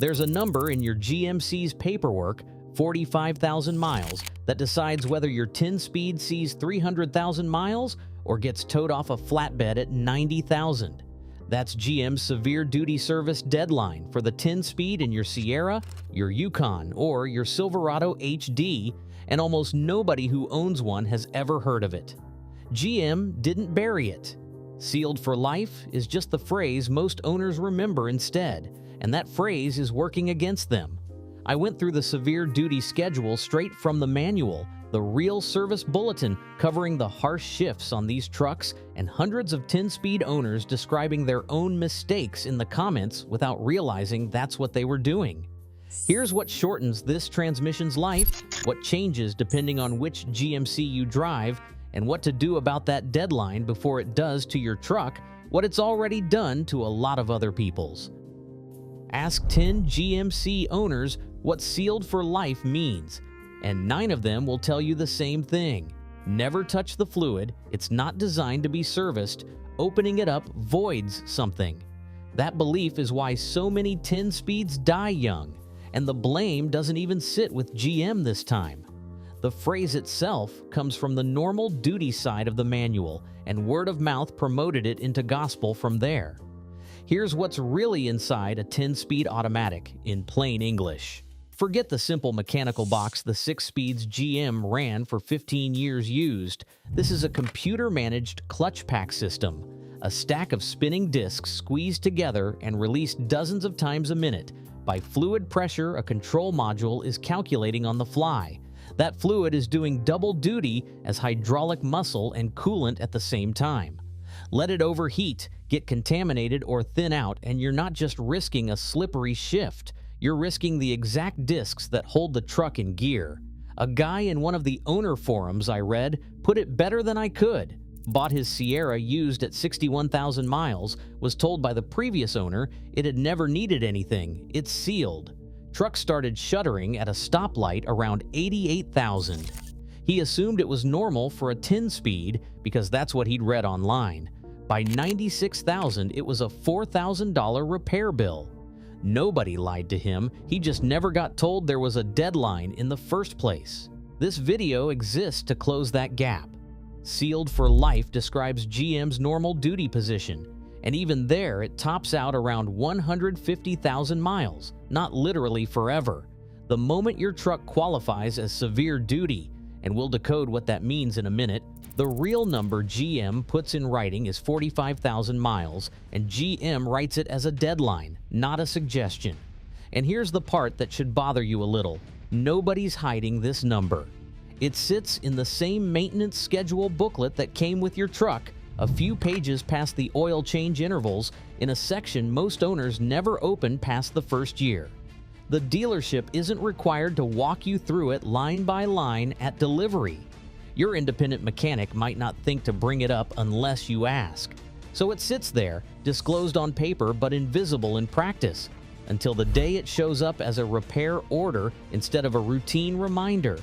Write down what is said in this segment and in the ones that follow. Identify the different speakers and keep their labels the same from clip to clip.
Speaker 1: There's a number in your GMC's paperwork, 45,000 miles, that decides whether your 10-speed sees 300,000 miles or gets towed off a flatbed at 90,000. That's GM's severe duty service deadline for the 10-speed in your Sierra, your Yukon, or your Silverado HD, and almost nobody who owns one has ever heard of it. GM didn't bury it. Sealed for life is just the phrase most owners remember instead, and that phrase is working against them. I went through the severe duty schedule straight from the manual, the real service bulletin covering the harsh shifts on these trucks, and hundreds of 10-speed owners describing their own mistakes in the comments without realizing that's what they were doing. Here's what shortens this transmission's life, what changes depending on which GMC you drive, and what to do about that deadline before it does to your truck what it's already done to a lot of other people's. Ask 10 GMC owners what sealed for life means, and 9 of them will tell you the same thing. Never touch the fluid, it's not designed to be serviced, opening it up voids something. That belief is why so many 10-speeds die young, and the blame doesn't even sit with GM this time. The phrase itself comes from the normal duty side of the manual, and word of mouth promoted it into gospel from there. Here's what's really inside a 10-speed automatic in plain English. Forget the simple mechanical box the 6-speeds GM ran for 15 years used. This is a computer-managed clutch pack system, a stack of spinning discs squeezed together and released dozens of times a minute. By fluid pressure, a control module is calculating on the fly. That fluid is doing double duty as hydraulic muscle and coolant at the same time. Let it overheat, get contaminated, or thin out, and you're not just risking a slippery shift. You're risking the exact discs that hold the truck in gear. A guy in one of the owner forums I read put it better than I could. Bought his Sierra used at 61,000 miles, was told by the previous owner it had never needed anything. It's sealed. Truck started shuddering at a stoplight around 88,000. He assumed it was normal for a 10-speed because that's what he'd read online. By 96,000, it was a $4,000 repair bill. Nobody lied to him, he just never got told there was a deadline in the first place. This video exists to close that gap. Sealed for life describes GM's normal duty position, and even there it tops out around 150,000 miles, not literally forever. The moment your truck qualifies as severe duty, and we'll decode what that means in a minute, the real number GM puts in writing is 45,000 miles, and GM writes it as a deadline, not a suggestion. And here's the part that should bother you a little. Nobody's hiding this number. It sits in the same maintenance schedule booklet that came with your truck, a few pages past the oil change intervals, in a section most owners never open past the first year. The dealership isn't required to walk you through it line by line at delivery. Your independent mechanic might not think to bring it up unless you ask. So it sits there, disclosed on paper but invisible in practice, until the day it shows up as a repair order instead of a routine reminder.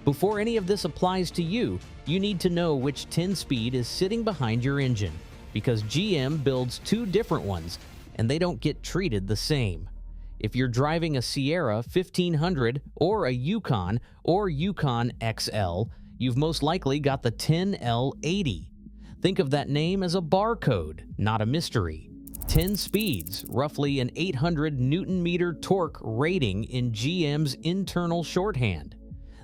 Speaker 1: Before any of this applies to you, you need to know which 10-speed is sitting behind your engine, because GM builds 2 different ones, and they don't get treated the same. If you're driving a Sierra 1500 or a Yukon or Yukon XL, you've most likely got the 10L80. Think of that name as a barcode, not a mystery. 10 speeds, roughly an 800 Newton-meter torque rating in GM's internal shorthand.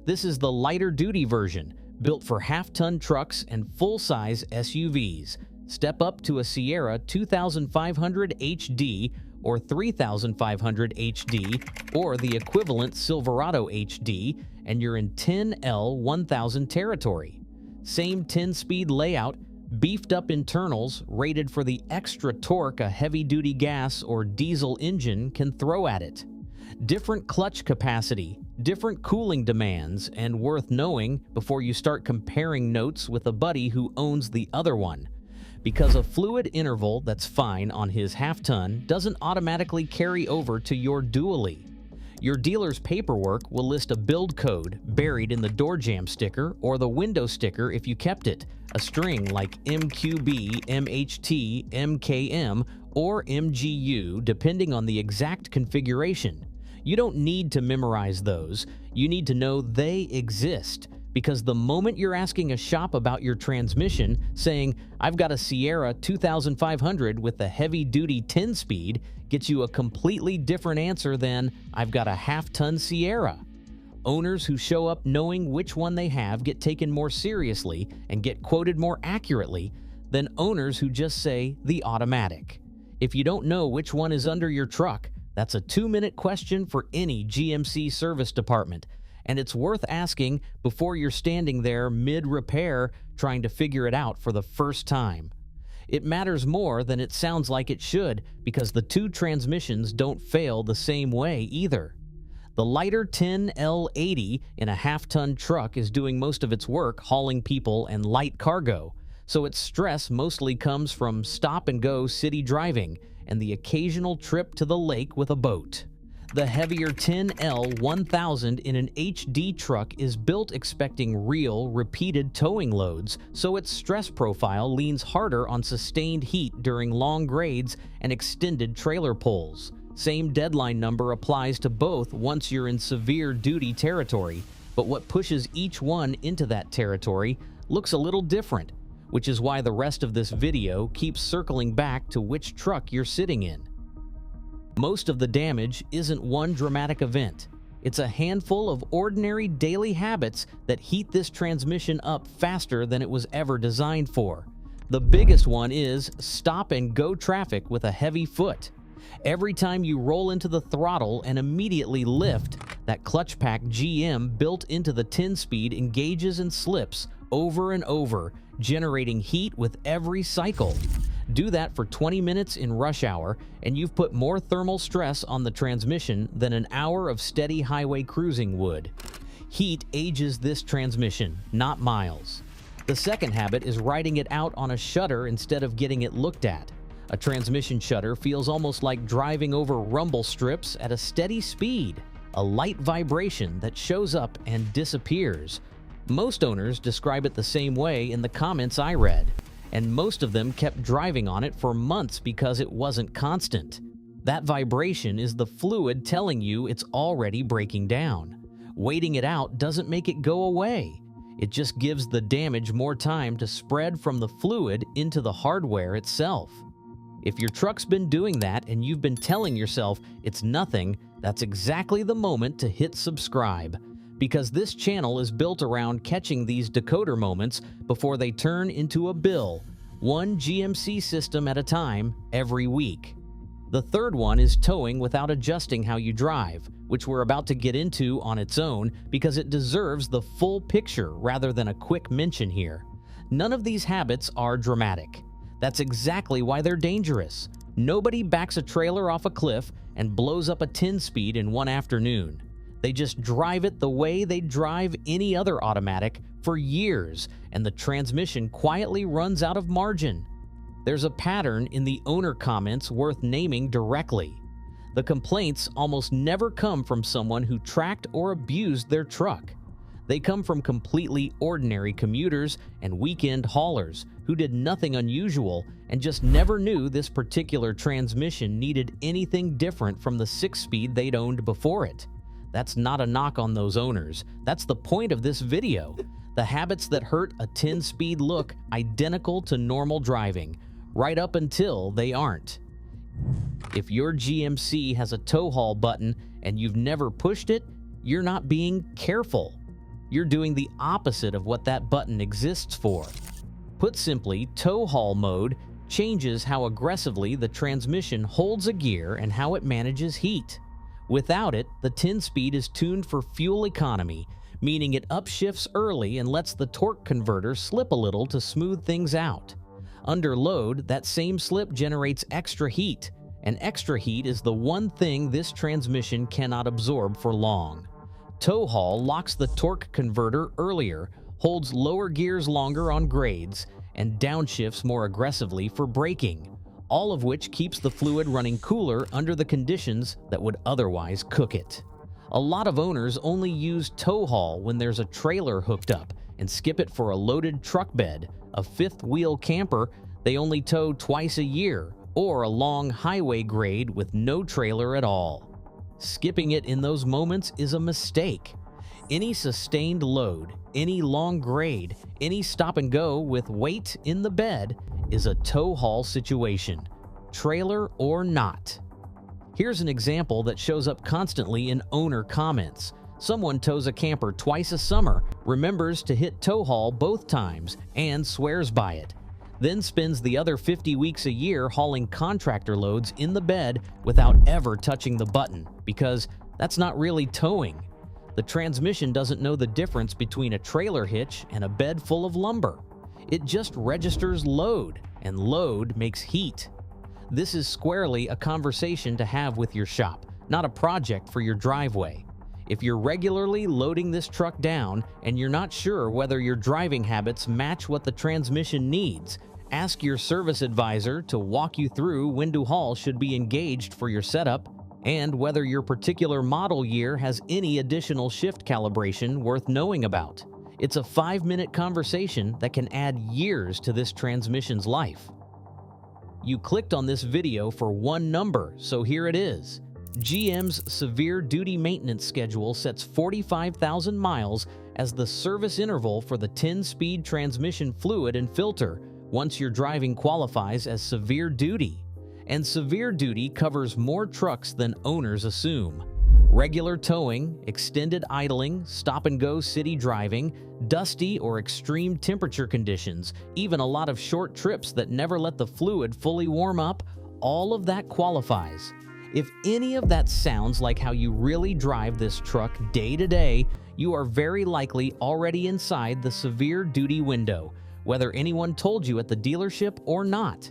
Speaker 1: This is the lighter-duty version, built for half-ton trucks and full-size SUVs. Step up to a Sierra 2500 HD or 3500 HD or the equivalent Silverado HD, and you're in 10L 1000 territory. Same 10-speed layout, beefed up internals, rated for the extra torque a heavy-duty gas or diesel engine can throw at it. Different clutch capacity, different cooling demands, and worth knowing before you start comparing notes with a buddy who owns the other one. Because a fluid interval that's fine on his half-ton doesn't automatically carry over to your dually. Your dealer's paperwork will list a build code buried in the door jamb sticker or the window sticker if you kept it, A string like MQB, MHT, MKM, or MGU, depending on the exact configuration. You don't need to memorize those, you need to know they exist. Because the moment you're asking a shop about your transmission, saying, "I've got a Sierra 2500 with a heavy-duty 10-speed," gets you a completely different answer than, "I've got a half-ton Sierra." Owners who show up knowing which one they have get taken more seriously and get quoted more accurately than owners who just say the automatic. If you don't know which one is under your truck, that's a 2-minute question for any GMC service department. And it's worth asking before you're standing there mid-repair trying to figure it out for the first time. It matters more than it sounds like it should because the two transmissions don't fail the same way either. The lighter 10L80 in a half-ton truck is doing most of its work hauling people and light cargo, so its stress mostly comes from stop-and-go city driving and the occasional trip to the lake with a boat. The heavier 10L1000 in an HD truck is built expecting real, repeated towing loads, so its stress profile leans harder on sustained heat during long grades and extended trailer pulls. Same deadline number applies to both once you're in severe duty territory, but what pushes each one into that territory looks a little different, which is why the rest of this video keeps circling back to which truck you're sitting in. Most of the damage isn't one dramatic event. It's a handful of ordinary daily habits that heat this transmission up faster than it was ever designed for. The biggest one is stop-and-go traffic with a heavy foot. Every time you roll into the throttle and immediately lift, that clutch pack GM built into the 10-speed engages and slips over and over, generating heat with every cycle. Do that for 20 minutes in rush hour, and you've put more thermal stress on the transmission than an hour of steady highway cruising would. Heat ages this transmission, not miles. The second habit is riding it out on a shutter instead of getting it looked at. A transmission shutter feels almost like driving over rumble strips at a steady speed, a light vibration that shows up and disappears. Most owners describe it the same way in the comments I read, and most of them kept driving on it for months because it wasn't constant. That vibration is the fluid telling you it's already breaking down. Waiting it out doesn't make it go away. It just gives the damage more time to spread from the fluid into the hardware itself. If your truck's been doing that and you've been telling yourself it's nothing, that's exactly the moment to hit subscribe. Because this channel is built around catching these decoder moments before they turn into a bill, one GMC system at a time, every week. The third one is towing without adjusting how you drive, which we're about to get into on its own because it deserves the full picture rather than a quick mention here. None of these habits are dramatic. That's exactly why they're dangerous. Nobody backs a trailer off a cliff and blows up a 10-speed in one afternoon. They just drive it the way they drive any other automatic for years, and the transmission quietly runs out of margin. There's a pattern in the owner comments worth naming directly. The complaints almost never come from someone who tracked or abused their truck. They come from completely ordinary commuters and weekend haulers who did nothing unusual and just never knew this particular transmission needed anything different from the 6-speed they'd owned before it. That's not a knock on those owners. That's the point of this video. The habits that hurt a 10-speed look identical to normal driving, right up until they aren't. If your GMC has a tow haul button and you've never pushed it, you're not being careful. You're doing the opposite of what that button exists for. Put simply, tow haul mode changes how aggressively the transmission holds a gear and how it manages heat. Without it, the 10-speed is tuned for fuel economy, meaning it upshifts early and lets the torque converter slip a little to smooth things out. Under load, that same slip generates extra heat, and extra heat is the one thing this transmission cannot absorb for long. Tow haul locks the torque converter earlier, holds lower gears longer on grades, and downshifts more aggressively for braking, all of which keeps the fluid running cooler under the conditions that would otherwise cook it. A lot of owners only use tow haul when there's a trailer hooked up and skip it for a loaded truck bed, a fifth-wheel camper they only tow twice a year, or a long highway grade with no trailer at all. Skipping it in those moments is a mistake. Any sustained load, any long grade, any stop and go with weight in the bed is a tow haul situation, trailer or not. Here's an example that shows up constantly in owner comments. Someone tows a camper twice a summer, remembers to hit tow haul both times, and swears by it. Then spends the other 50 weeks a year hauling contractor loads in the bed without ever touching the button, because that's not really towing. The transmission doesn't know the difference between a trailer hitch and a bed full of lumber. It just registers load, and load makes heat. This is squarely a conversation to have with your shop, not a project for your driveway. If you're regularly loading this truck down and you're not sure whether your driving habits match what the transmission needs, ask your service advisor to walk you through when to haul should be engaged for your setup, and whether your particular model year has any additional shift calibration worth knowing about. It's a 5-minute conversation that can add years to this transmission's life. You clicked on this video for one number, so here it is. GM's severe duty maintenance schedule sets 45,000 miles as the service interval for the 10-speed transmission fluid and filter once your driving qualifies as severe duty. And severe duty covers more trucks than owners assume. Regular towing, extended idling, stop-and-go city driving, dusty or extreme temperature conditions, even a lot of short trips that never let the fluid fully warm up, all of that qualifies. If any of that sounds like how you really drive this truck day to day, you are very likely already inside the severe duty window, whether anyone told you at the dealership or not.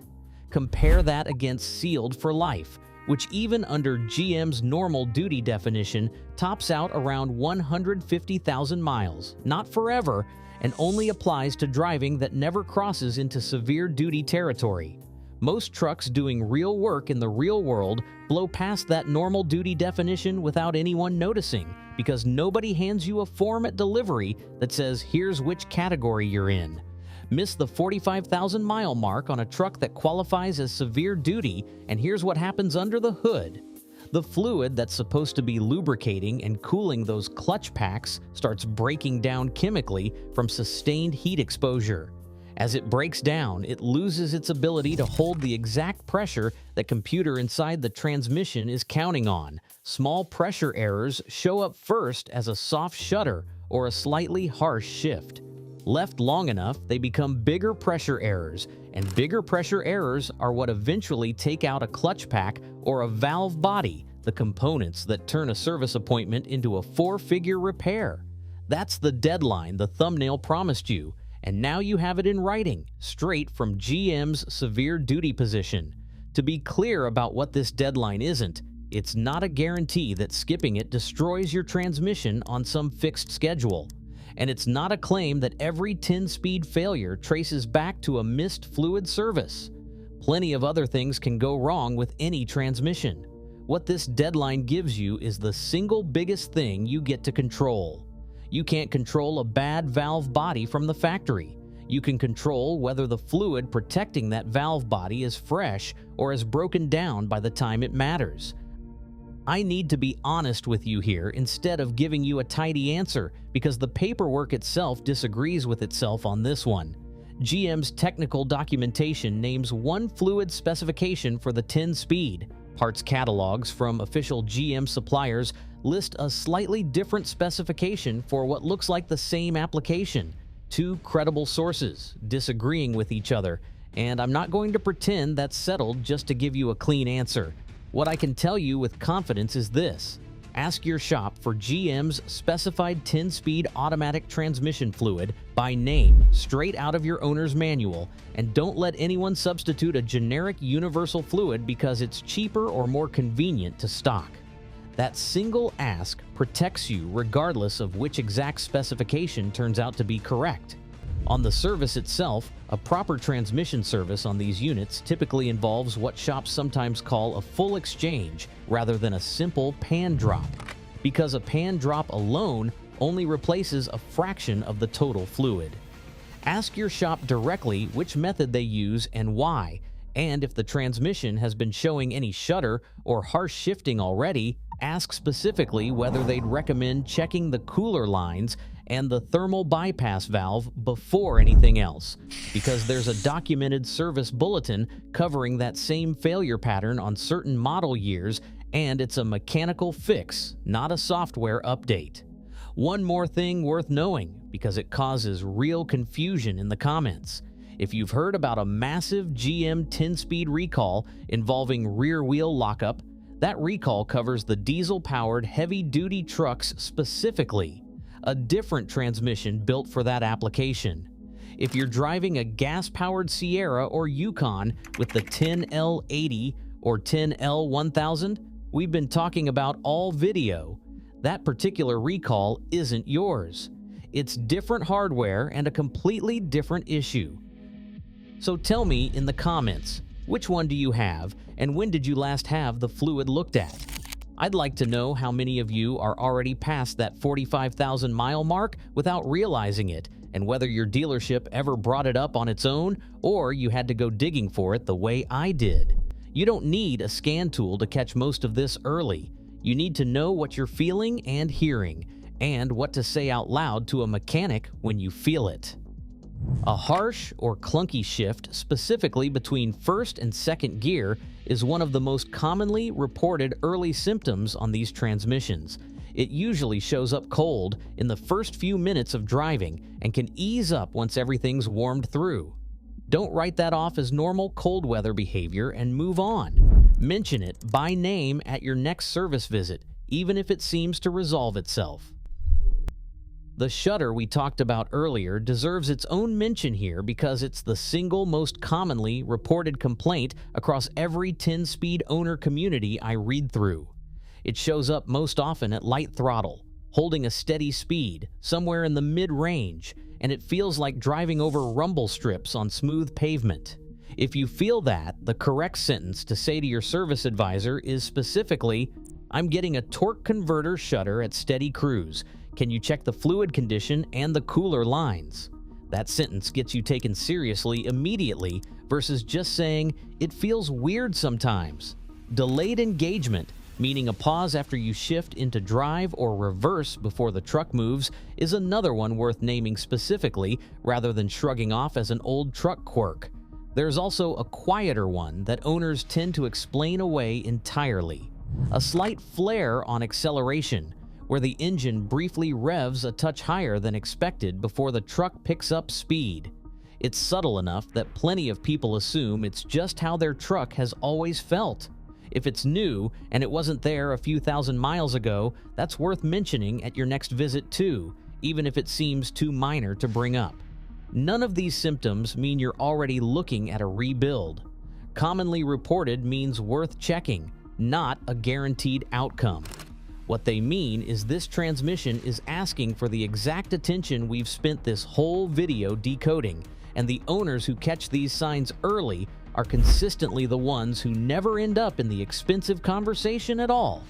Speaker 1: Compare that against sealed for life, which even under GM's normal duty definition tops out around 150,000 miles, not forever, and only applies to driving that never crosses into severe duty territory. Most trucks doing real work in the real world blow past that normal duty definition without anyone noticing, because nobody hands you a form at delivery that says here's which category you're in. Miss the 45,000 mile mark on a truck that qualifies as severe duty, and here's what happens under the hood. The fluid that's supposed to be lubricating and cooling those clutch packs starts breaking down chemically from sustained heat exposure. As it breaks down, it loses its ability to hold the exact pressure that computer inside the transmission is counting on. Small pressure errors show up first as a soft shudder or a slightly harsh shift. Left long enough, they become bigger pressure errors, and bigger pressure errors are what eventually take out a clutch pack or a valve body, the components that turn a service appointment into a 4-figure repair. That's the deadline the thumbnail promised you, and now you have it in writing, straight from GM's severe duty position. To be clear about what this deadline isn't, it's not a guarantee that skipping it destroys your transmission on some fixed schedule. And it's not a claim that every 10-speed failure traces back to a missed fluid service. Plenty of other things can go wrong with any transmission. What this deadline gives you is the single biggest thing you get to control. You can't control a bad valve body from the factory. You can control whether the fluid protecting that valve body is fresh or has broken down by the time it matters. I need to be honest with you here instead of giving you a tidy answer, because the paperwork itself disagrees with itself on this one. GM's technical documentation names one fluid specification for the 10-speed. Parts catalogs from official GM suppliers list a slightly different specification for what looks like the same application. Two credible sources disagreeing with each other, and I'm not going to pretend that's settled just to give you a clean answer. What I can tell you with confidence is this: ask your shop for GM's specified 10-speed automatic transmission fluid by name straight out of your owner's manual, and don't let anyone substitute a generic universal fluid because it's cheaper or more convenient to stock. That single ask protects you regardless of which exact specification turns out to be correct. On the service itself, a proper transmission service on these units typically involves what shops sometimes call a full exchange rather than a simple pan drop. Because a pan drop alone only replaces a fraction of the total fluid. Ask your shop directly which method they use and why, and if the transmission has been showing any shudder or harsh shifting already, ask specifically whether they'd recommend checking the cooler lines and the thermal bypass valve before anything else, because there's a documented service bulletin covering that same failure pattern on certain model years, and it's a mechanical fix, not a software update. One more thing worth knowing, because it causes real confusion in the comments. If you've heard about a massive GM 10-speed recall involving rear wheel lockup, that recall covers the diesel-powered heavy-duty trucks specifically, a different transmission built for that application. If you're driving a gas-powered Sierra or Yukon with the 10L80 or 10L1000, we've been talking about all video. That particular recall isn't yours. It's different hardware and a completely different issue. So tell me in the comments, which one do you have, and when did you last have the fluid looked at? I'd like to know how many of you are already past that 45,000 mile mark without realizing it, and whether your dealership ever brought it up on its own or you had to go digging for it the way I did. You don't need a scan tool to catch most of this early. You need to know what you're feeling and hearing, and what to say out loud to a mechanic when you feel it. A harsh or clunky shift, specifically between first and second gear, is one of the most commonly reported early symptoms on these transmissions. It usually shows up cold in the first few minutes of driving and can ease up once everything's warmed through. Don't write that off as normal cold weather behavior and move on. Mention it by name at your next service visit, even if it seems to resolve itself. The shudder we talked about earlier deserves its own mention here because it's the single most commonly reported complaint across every 10-speed owner community I read through. It shows up most often at light throttle, holding a steady speed, somewhere in the mid-range, and it feels like driving over rumble strips on smooth pavement. If you feel that, the correct sentence to say to your service advisor is specifically, "I'm getting a torque converter shudder at steady cruise. Can you check the fluid condition and the cooler lines?" That sentence gets you taken seriously immediately versus just saying, "It feels weird sometimes." Delayed engagement, meaning a pause after you shift into drive or reverse before the truck moves, is another one worth naming specifically rather than shrugging off as an old truck quirk. There's also a quieter one that owners tend to explain away entirely. A slight flare on acceleration, where the engine briefly revs a touch higher than expected before the truck picks up speed. It's subtle enough that plenty of people assume it's just how their truck has always felt. If it's new and it wasn't there a few thousand miles ago, that's worth mentioning at your next visit too, even if it seems too minor to bring up. None of these symptoms mean you're already looking at a rebuild. Commonly reported means worth checking, not a guaranteed outcome. What they mean is this transmission is asking for the exact attention we've spent this whole video decoding, and the owners who catch these signs early are consistently the ones who never end up in the expensive conversation at all.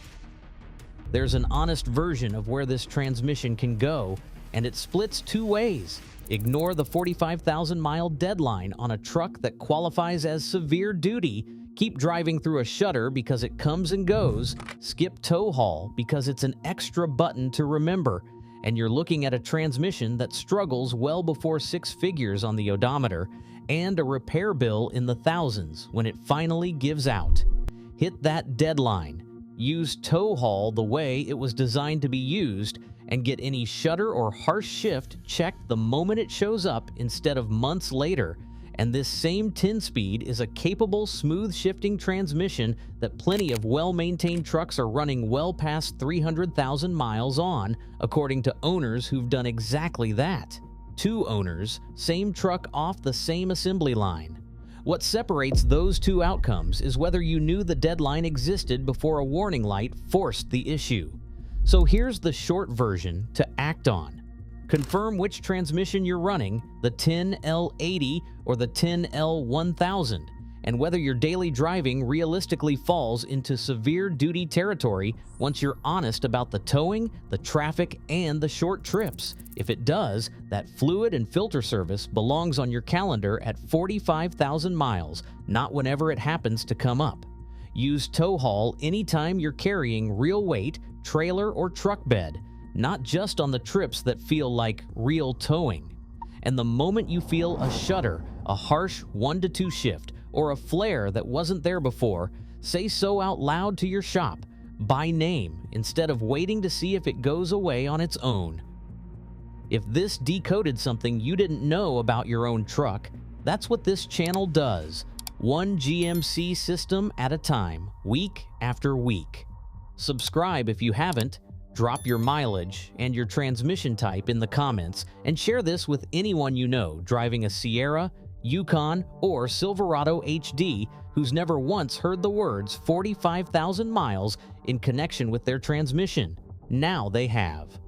Speaker 1: There's an honest version of where this transmission can go, and it splits two ways. Ignore the 45,000 mile deadline on a truck that qualifies as severe duty. Keep driving through a shudder because it comes and goes. Skip tow haul because it's an extra button to remember. And you're looking at a transmission that struggles well before 6 figures on the odometer and a repair bill in the thousands when it finally gives out. Hit that deadline. Use tow haul the way it was designed to be used, and get any shudder or harsh shift checked the moment it shows up instead of months later. And this same 10-speed is a capable, smooth-shifting transmission that plenty of well-maintained trucks are running well past 300,000 miles on, according to owners who've done exactly that. 2 owners, same truck off the same assembly line. What separates those two outcomes is whether you knew the deadline existed before a warning light forced the issue. So here's the short version to act on. Confirm which transmission you're running, the 10L80 or the 10L1000, and whether your daily driving realistically falls into severe duty territory once you're honest about the towing, the traffic, and the short trips. If it does, that fluid and filter service belongs on your calendar at 45,000 miles, not whenever it happens to come up. Use tow haul anytime you're carrying real weight, trailer, or truck bed, not just on the trips that feel like real towing. And the moment you feel a shudder, a harsh 1 to 2 shift, or a flare that wasn't there before, say so out loud to your shop, by name, instead of waiting to see if it goes away on its own. If this decoded something you didn't know about your own truck, that's what this channel does. One GMC system at a time, week after week. Subscribe if you haven't, drop your mileage and your transmission type in the comments, and share this with anyone you know driving a Sierra, Yukon, or Silverado HD who's never once heard the words 45,000 miles in connection with their transmission. Now they have.